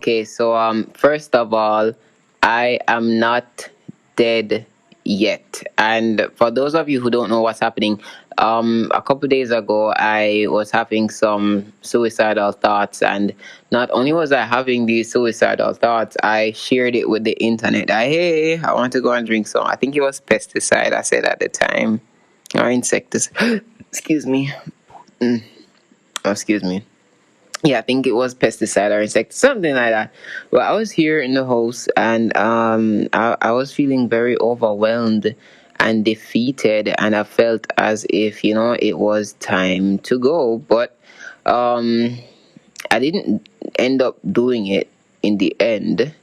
Okay, so first of all, I am not dead yet. And for those of you who don't know what's happening, a couple days ago I was having some suicidal thoughts, and not only was I having these suicidal thoughts, I shared it with the internet. Hey, I want to go and drink some. I think it was pesticide I said at the time, or insecticide. Excuse me. Oh, excuse me. Yeah, I think it was pesticide or insect, something like that. Well, I was here in the house, and I was feeling very overwhelmed and defeated, and I felt as if it was time to go, but um, I didn't end up doing it in the end.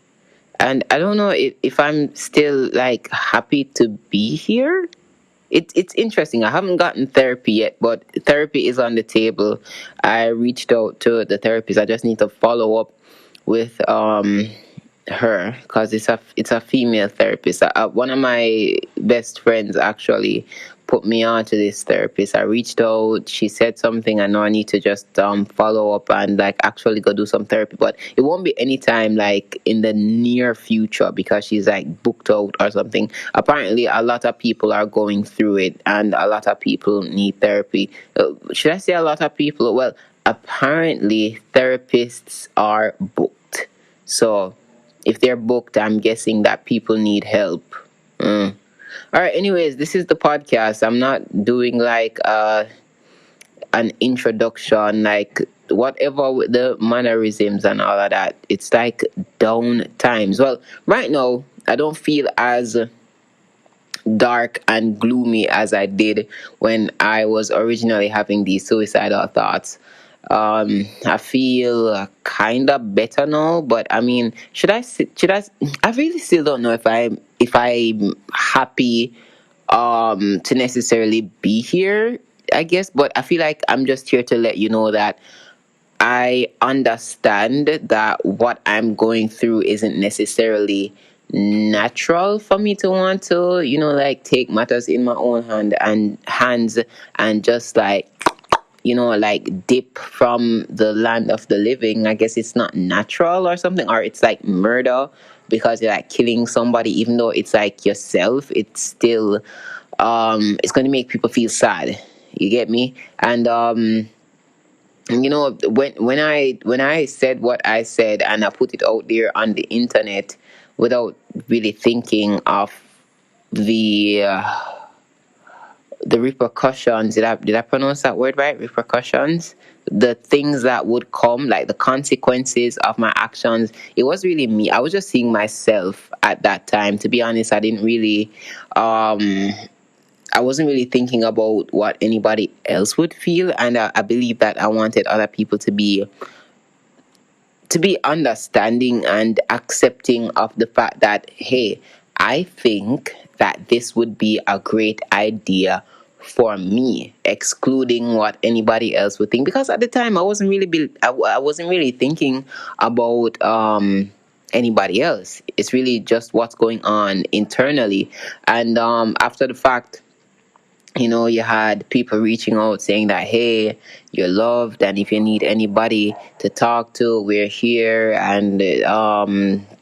And I don't know if I'm still like happy to be here. It's interesting. I haven't gotten therapy yet, but therapy is on the table. I reached out to the therapist. I just need to follow up with her, because it's a female therapist. One of my best friends actually put me on to this therapist. I reached out. She said something. I know I need to just follow up and like actually go do some therapy, but it won't be anytime like in the near future because she's like booked out or something. Apparently, a lot of people are going through it, and a lot of people need therapy. Should I say a lot of people? Well, apparently therapists are booked. So if they're booked, I'm guessing that people need help. Mm. All right. Anyways, this is the podcast. I'm not doing like an introduction, like whatever with the mannerisms and all of that. It's like down times. Well, right now I don't feel as dark and gloomy as I did when I was originally having these suicidal thoughts. I feel kind of better now, but I mean, should I? I really still don't know if I'm happy to necessarily be here. I guess, but I feel like I'm just here to let you know that I understand that what I'm going through isn't necessarily natural for me to want to, like take matters in my own hands and just like like dip from the land of the living. I guess it's not natural or something, or it's like murder because you're like killing somebody, even though it's like yourself. It's still it's going to make people feel sad. You get me? And when I said what I said and I put it out there on the internet without really thinking of the repercussions. Did I pronounce that word right? Repercussions. The things that would come, like the consequences of my actions. It was really me. I was just seeing myself at that time. To be honest, I didn't really. I wasn't really thinking about what anybody else would feel, and I believe that I wanted other people to be understanding and accepting of the fact that, hey, I think that this would be a great idea for me, excluding what anybody else would think. Because at the time, I wasn't really thinking about anybody else. It's really just what's going on internally, and after the fact, you had people reaching out saying that, hey, you're loved, and if you need anybody to talk to, we're here, and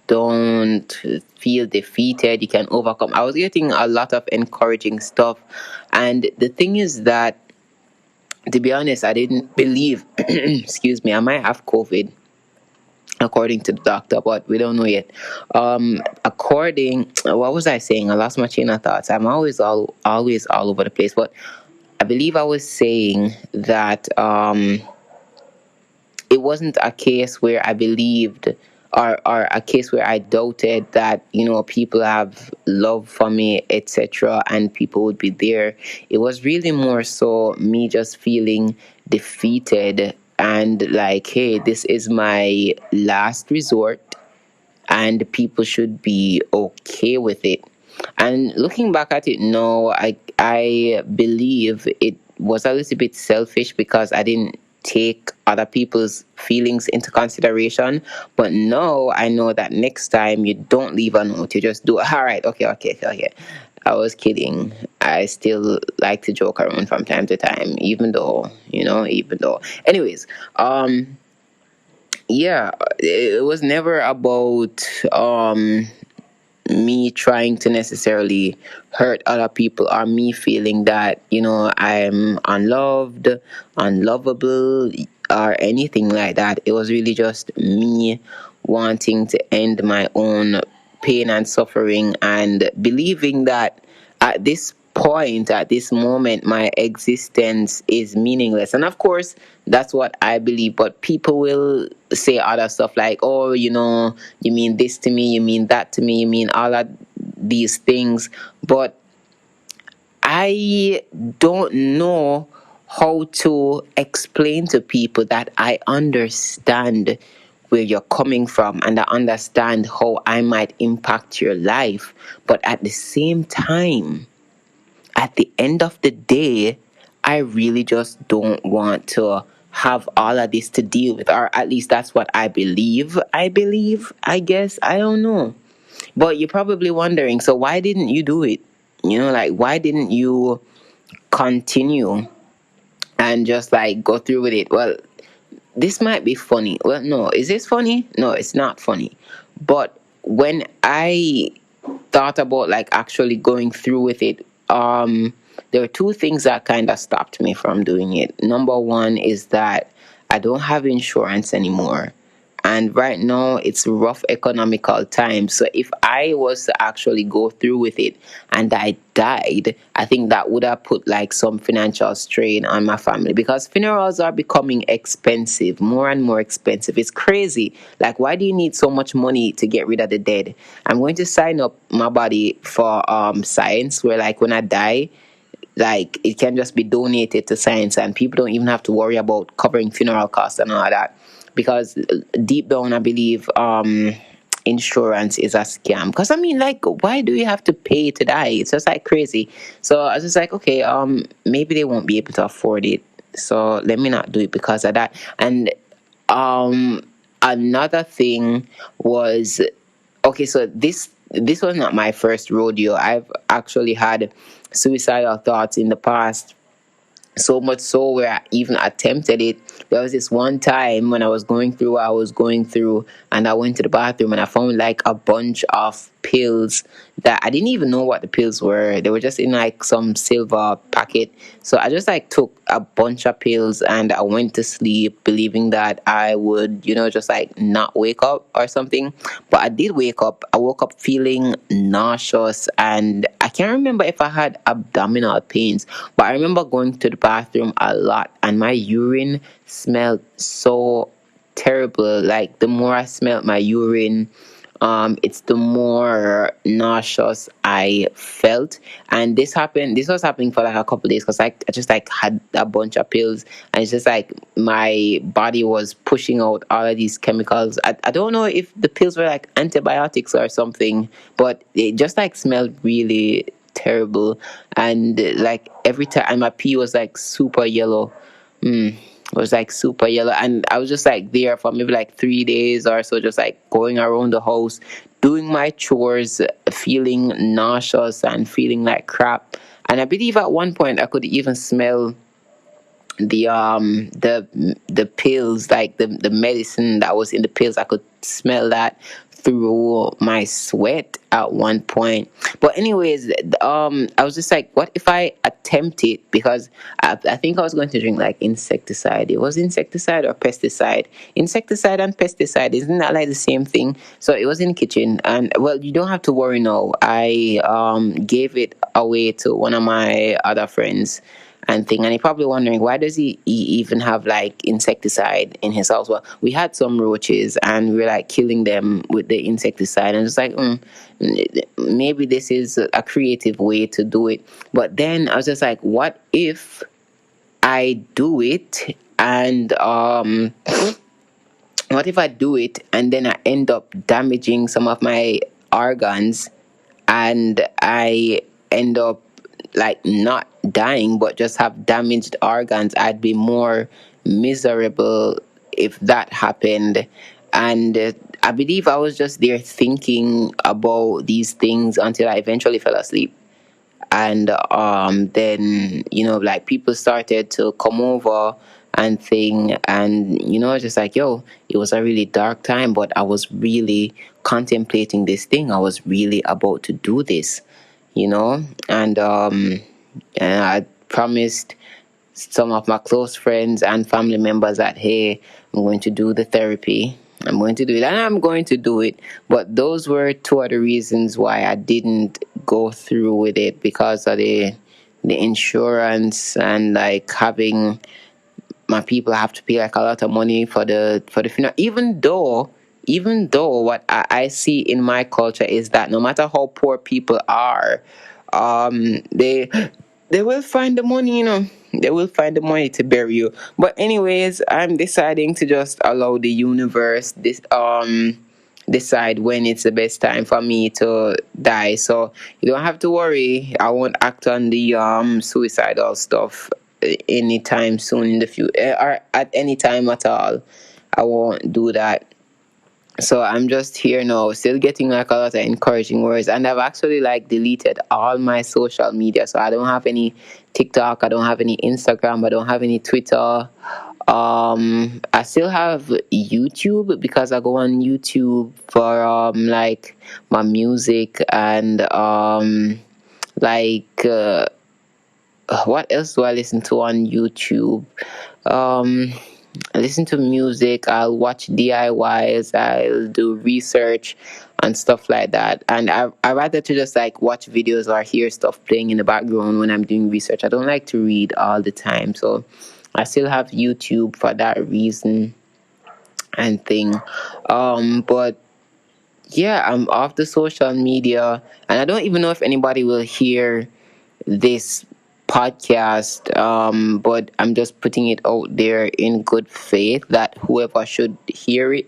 don't feel defeated, you can overcome. I was getting a lot of encouraging stuff, and the thing is that, to be honest, I didn't believe excuse me, I might have COVID according to the doctor, but we don't know yet. What was I saying? I lost my chain of thoughts. I'm always all over the place. But I believe I was saying that it wasn't a case where I believed, or a case where I doubted that people have love for me, etc., and people would be there. It was really more so me just feeling defeated and like, hey, this is my last resort, and people should be okay with it. And looking back at it now, I believe it was a little bit selfish because I didn't take other people's feelings into consideration. But now I know that next time you don't leave a note, you just do it. All right, okay, okay, okay. I was kidding. I still like to joke around from time to time, even though. Anyways, yeah, it was never about me trying to necessarily hurt other people, or me feeling that I'm unloved, unlovable, or anything like that. It was really just me wanting to end my own pain and suffering, and believing that at this point, at this moment, my existence is meaningless. And of course, that's what I believe. But people will say other stuff like, oh, you mean this to me, you mean that to me, you mean all of these things. But I don't know how to explain to people that I understand where you're coming from, and I understand how I might impact your life. But at the same time, at the end of the day, I really just don't want to have all of this to deal with, or at least that's what I believe. I guess, I don't know. But you're probably wondering, so why didn't you do it? Like, why didn't you continue and just like go through with it? Well, this might be funny. Well, no, is this funny? No, it's not funny. But when I thought about like actually going through with it, there were two things that kind of stopped me from doing it. Number one is that I don't have insurance anymore. And right now it's rough economical times. So if I was to actually go through with it and I died, I think that would have put like some financial strain on my family, because funerals are becoming expensive, more and more expensive. It's crazy. Like, why do you need so much money to get rid of the dead? I'm going to sign up my body for science, where like when I die, like it can just be donated to science, and people don't even have to worry about covering funeral costs and all that. Because deep down I believe insurance is a scam. Because I mean, like, why do you have to pay to die? It's just like crazy. So I was just like, okay, maybe they won't be able to afford it, so let me not do it because of that. And um another thing was, okay, so this was not my first rodeo. I've actually had suicidal thoughts in the past, so much so where I even attempted it. There was this one time when I was going through what I was going through, and I went to the bathroom and I found like a bunch of pills that I didn't even know what the pills were. They were just in like some silver packet. So I just like took a bunch of pills and I went to sleep believing that I would, just like not wake up or something. But I did wake up. I woke up feeling nauseous, and I can't remember if I had abdominal pains, but I remember going to the bathroom a lot and my urine smelled so terrible. Like, the more I smelled my urine, it's the more nauseous I felt. And this was happening for like a couple of days, because like I just like had a bunch of pills, and it's just like my body was pushing out all of these chemicals. I don't know if the pills were like antibiotics or something, but it just like smelled really terrible. And like every time my pee was like super yellow. It was like super yellow, and I was just like there for maybe like 3 days or so, just like going around the house, doing my chores, feeling nauseous and feeling like crap. And I believe at one point I could even smell the pills, like the medicine that was in the pills. I could smell that through my sweat at one point. But anyways, I was just like, what if I attempt it? Because I think I was going to drink like insecticide. It was insecticide or pesticide. Insecticide and pesticide, isn't that like the same thing? So it was in the kitchen, and well, you don't have to worry now. I gave it away to one of my other friends and thing. And you're probably wondering, why does he even have like insecticide in his house? Well, we had some roaches and we were like killing them with the insecticide, and it's like, maybe this is a creative way to do it. But then I was just like, what if I do it and what if I do it and then I end up damaging some of my organs, and I end up like not dying but just have damaged organs? I'd be more miserable if that happened. And I believe I was just there thinking about these things until I eventually fell asleep. And then like people started to come over and thing. And just like, yo, it was a really dark time, but I was really contemplating this thing. I was really about to do this, and I promised some of my close friends and family members that, hey, I'm going to do the therapy. I'm going to do it, and I'm going to do it. But those were two of the reasons why I didn't go through with it, because of the insurance, and like having my people have to pay like a lot of money for the funeral. Even though what I see in my culture is that no matter how poor people are, they will find the money, they will find the money to bury you. But anyways, I'm deciding to just allow the universe decide when it's the best time for me to die. So you don't have to worry. I won't act on the suicidal stuff anytime soon in the future, or at any time at all. I won't do that. So I'm just here now, still getting like a lot of encouraging words, and I've actually like deleted all my social media. So I don't have any TikTok, I don't have any Instagram, I don't have any Twitter. I still have YouTube, because I go on YouTube for like my music, and like what else do I listen to on YouTube? Um, I listen to music, I'll watch DIYs, I'll do research and stuff like that. And I rather to just like watch videos or hear stuff playing in the background when I'm doing research. I don't like to read all the time. So I still have YouTube for that reason and thing. But yeah, I'm off the social media, and I don't even know if anybody will hear this podcast, but I'm just putting it out there in good faith that whoever should hear it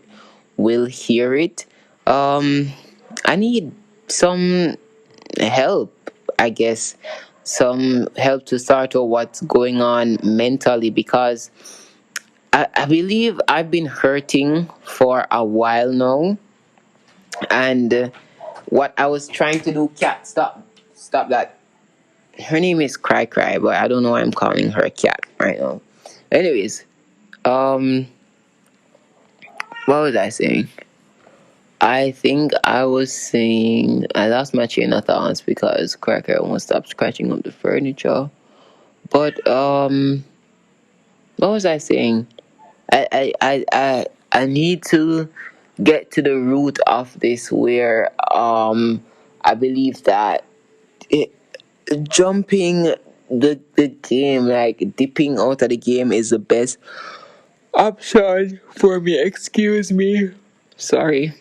will hear it. um I need some help, I guess, some help to sort out what's going on mentally, because I believe I've been hurting for a while now. And what I was trying to do, cat, stop that. Her name is Cry Cry, but I don't know why I'm calling her cat right now. Anyways, um, what was I saying? I think I was saying I lost my chain of thoughts because Cry Cry won't stop scratching up the furniture. But what was I saying? I need to get to the root of this, where I believe that it, jumping the game, like dipping out of the game, is the best option for me. Excuse me. Sorry.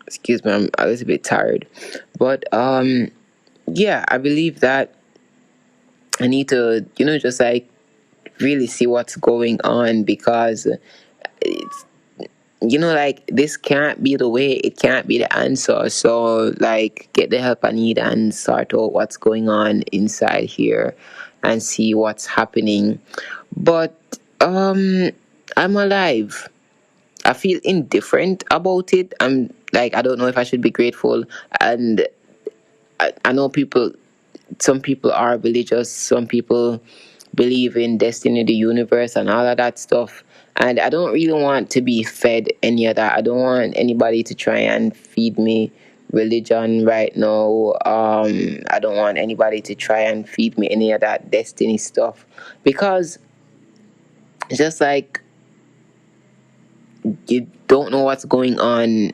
Excuse me, I'm a little bit tired. But yeah, I believe that I need to, just like really see what's going on, because it's, like, this can't be the way, it can't be the answer. So like, get the help I need and sort out what's going on inside here and see what's happening. But I'm alive. I feel indifferent about it. I'm like, I don't know if I should be grateful. And I know some people are religious, some people believe in destiny, the universe, and all of that stuff. And I don't really want to be fed any of that. I don't want anybody to try and feed me religion right now. I don't want anybody to try and feed me any of that destiny stuff, because it's just like, you don't know what's going on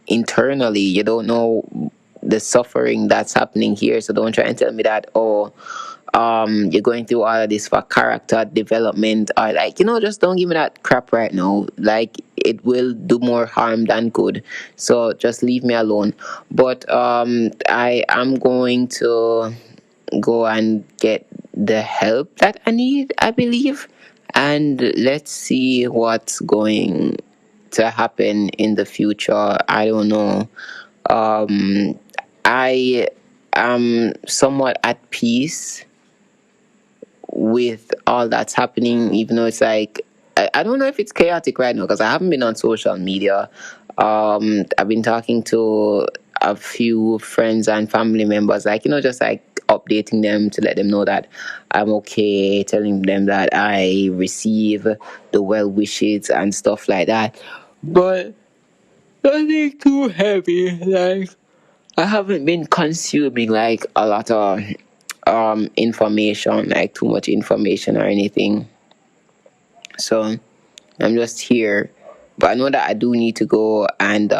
internally. You don't know the suffering that's happening here. So don't try and tell me that, oh, you're going through all of this for character development, or like, just don't give me that crap right now. Like, it will do more harm than good. So just leave me alone. But I am going to go and get the help that I need, I believe. And let's see what's going to happen in the future. I don't know. Um, I am somewhat at peace with all that's happening, even though it's like, I don't know if it's chaotic right now, because I haven't been on social media. I've been talking to a few friends and family members, like, just like updating them to let them know that I'm okay, telling them that I receive the well wishes and stuff like that. But nothing too heavy. Like, I haven't been consuming like a lot of information, like too much information or anything. So I'm just here. But I know that I do need to go and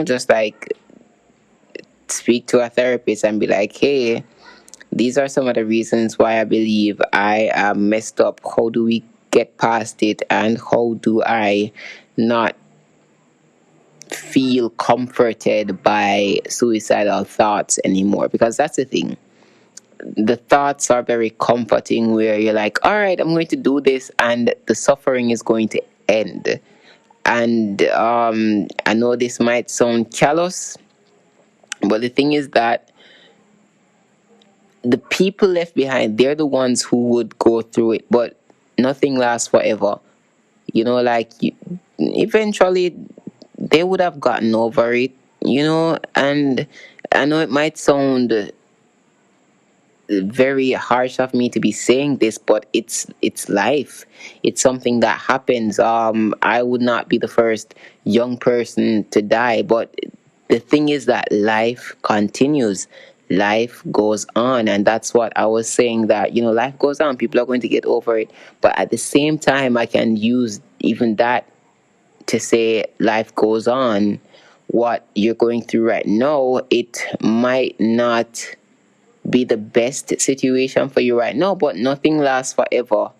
just like speak to a therapist and be like, hey, these are some of the reasons why I believe I am messed up. How do we get past it, and how do I not feel comforted by suicidal thoughts anymore? Because that's the thing. The thoughts are very comforting, where you're like, all right, I'm going to do this and the suffering is going to end. And I know this might sound callous, but the thing is that the people left behind, they're the ones who would go through it, but nothing lasts forever. Like, eventually they would have gotten over it, and I know it might sound very harsh of me to be saying this, but it's life. It's something that happens. I would not be the first young person to die, but the thing is that life continues. Life goes on, and that's what I was saying, that life goes on, people are going to get over it. But at the same time, I can use even that to say life goes on. What you're going through right now, it might not be the best situation for you right now, but nothing lasts forever.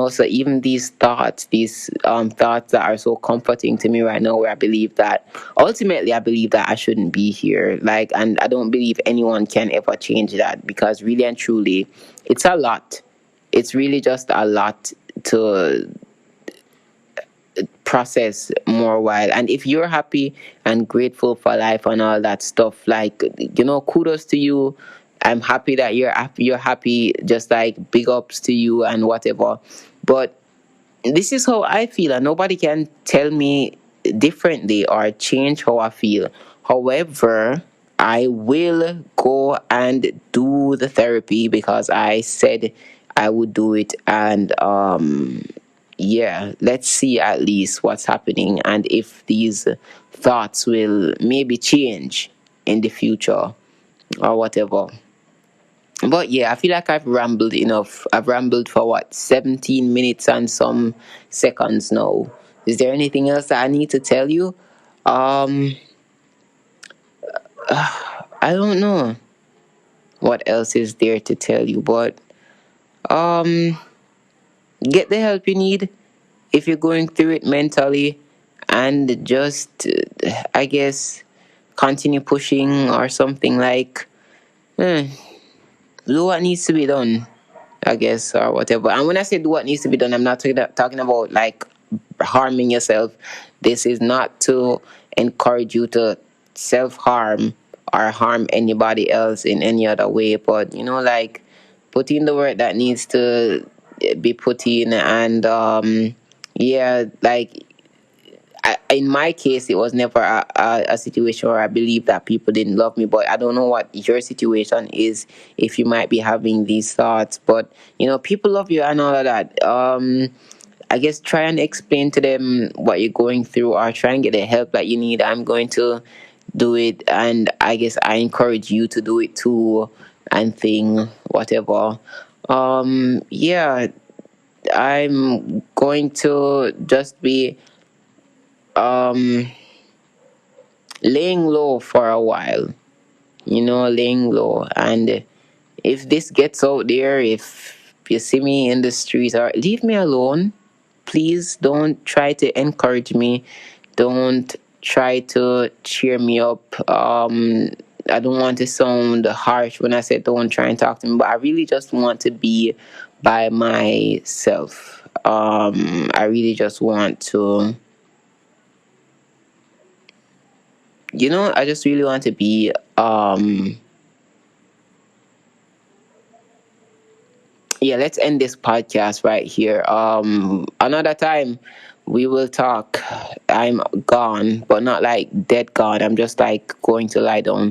So even these thoughts that are so comforting to me right now, where I believe that ultimately, I believe that I shouldn't be here, like, and I don't believe anyone can ever change that, because really and truly, it's a lot. It's really just a lot to process more while. And if you're happy and grateful for life and all that stuff, like, kudos to you. I'm happy that you're happy, just like big ups to you and whatever. But this is how I feel, and nobody can tell me differently or change how I feel. However, I will go and do the therapy because I said I would do it. And yeah, let's see at least what's happening, and if these thoughts will maybe change in the future or whatever. But yeah, I feel like I've rambled enough. I've rambled for what, 17 minutes and some seconds now. Is there anything else that I need to tell you? Um, I don't know what else is there to tell you, but um, get the help you need if you're going through it mentally, and just, I guess, continue pushing or something, like, eh, do what needs to be done, I guess, or whatever. And when I say do what needs to be done, I'm not talking about like harming yourself. This is not to encourage you to self harm or harm anybody else in any other way, but like, put in the work that needs to be put in. And yeah, like, in my case, it was never a situation where I believe that people didn't love me. But I don't know what your situation is, if you might be having these thoughts. But people love you and all of that. I guess try and explain to them what you're going through, or try and get the help that you need. I'm going to do it, and I guess I encourage you to do it too, and thing, whatever. Yeah, I'm going to just be um laying low for a while, laying low. And if this gets out there, if you see me in the street, or leave me alone. Please don't try to encourage me. Don't try to cheer me up. I don't want to sound harsh when I say don't try and talk to me, but I really just want to be by myself. I really just want to, I just really want to be, yeah, let's end this podcast right here. Another time we will talk. I'm gone, but not like dead gone. I'm just like going to lie down.